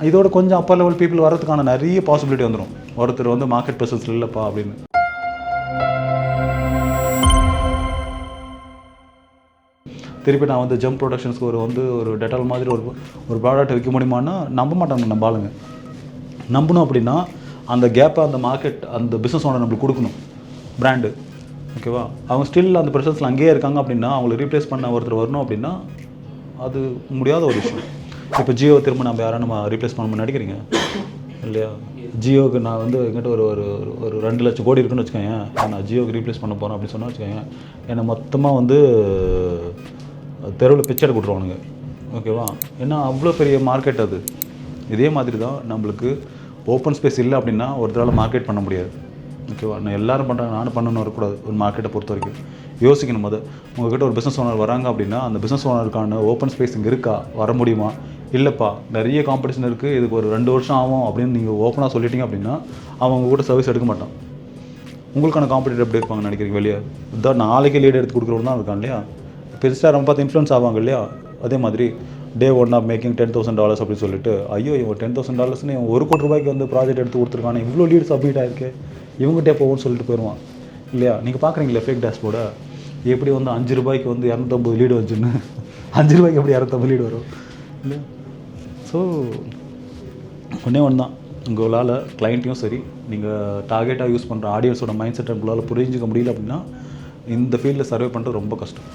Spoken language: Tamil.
இதோட கொஞ்சம் அப்பர் லெவல் பீப்புள் வரதுக்கான நிறைய பாசிபிலிட்டி வந்துடும். ஒருத்தர் வந்து மார்க்கெட் ப்ரெசன்ஸ் இல்லைப்பா அப்படின்னு. திருப்பி நான் வந்து ஜம்ப் ப்ரொடக்ஷன்ஸ்க்கு ஒரு டெட்டால் மாதிரி ஒரு ப்ராடக்ட் விற்க முடியுமான்னா நம்ப மாட்டாங்க நம்ம ஆளுங்க. நம்பணும் அப்படின்னா அந்த கேப்பை அந்த மார்க்கெட் அந்த பிஸ்னஸ் ஓனர் நம்மளுக்கு கொடுக்கணும், பிராண்டு. ஓகேவா? அவங்க ஸ்டில் அந்த ப்ரெசன்ஸில் அங்கேயே இருக்காங்க அப்படின்னா அவங்களை ரீப்ளேஸ் பண்ண ஒருத்தர் வரணும் அப்படின்னா அது முடியாத ஒரு விஷயம். இப்போ ஜியோ திரும்ப நம்ம ரீப்ளேஸ் பண்ண நினைக்கிறீங்க இல்லையா? ஜியோவுக்கு நான் வந்து எங்கிட்ட ஒரு 2 லட்சம் கோடி இருக்குன்னு வச்சுக்கோங்க, நான் ஜியோவுக்கு ரீப்ளேஸ் பண்ண போகிறேன் அப்படின்னு சொன்னால் வச்சுக்கோங்க, என்னை மொத்தமாக வந்து தெருவில் பிச்சை எடுக்க விட்ருவானுங்க. ஓகேவா? ஏன்னா அவ்வளோ பெரிய மார்க்கெட் அது. இதே மாதிரி தான் நம்மளுக்கு ஓப்பன் ஸ்பேஸ் இல்லை அப்படின்னா ஒருத்தரால் மார்க்கெட் பண்ண முடியாது. ஓகேவா? நான் எல்லோரும் பண்ணுறாங்க, நானும் பண்ணணும்னு வரக்கூடாது. ஒரு மார்க்கெட்டை பொறுத்த வரைக்கும் யோசிக்கணும். உங்கள்கிட்ட ஒரு பிஸ்னஸ் ஓனர் வராங்க அப்படின்னா அந்த பிஸ்னஸ் ஓனருக்கான ஓப்பன் ஸ்பேஸ் இங்கே இருக்கா, வர முடியுமா? இல்லைப்பா நிறைய காம்படிஷன் இருக்குது, இதுக்கு ஒரு 2 வருஷம் ஆகும் அப்படின்னு நீங்கள் ஓப்பனாக சொல்லிட்டீங்க அப்படின்னா அவங்க கூட சர்வீஸ் எடுக்க மாட்டான். உங்களுக்கான காம்படிட்டர் எப்படி இருப்பாங்கன்னு நினைக்கிறீங்க? வெளியே இதான் நாளைக்கு லீடு எடுத்து கொடுக்குறவங்க தான் இருக்கான் இல்லையா? பெருசாக நம்ம பார்த்து இன்ஃப்ளூன்ஸ் ஆவாங்க இல்லையா? அதே மாதிரி டே 1 ஆஃப் மேக்கிங் $10,000 அப்படின்னு சொல்லிட்டு, ஐயோ இவன் $10,000 இவன் ₹1 கோடி வந்து ப்ராஜெக்ட் எடுத்து கொடுத்துருக்கானே, இவ்வளோ லீடு சப்மிட் ஆகிருக்கு, இவங்ககிட்டே போகும்னு சொல்லிட்டு போயிடுவான் இல்லையா? நீங்கள் பார்க்குறீங்களே ஃபேக் டேஷ்போர்டை, எப்படி வந்து ₹5 வந்து 250 லீடு வந்துச்சுன்னு. ₹5 எப்படி 250 லீடு வரும் இல்லையா? ஸோ ஒன்றே ஒன்று தான், உங்களால் கிளைண்ட்டையும் சரி நீங்கள் டார்கெட்டாக யூஸ் பண்ணுற ஆடியன்ஸோட மைண்ட் செட்டை உங்களால் புரிஞ்சிக்க முடியல அப்படின்னா இந்த ஃபீல்டில் சர்வே பண்ணுறது ரொம்ப கஷ்டம்.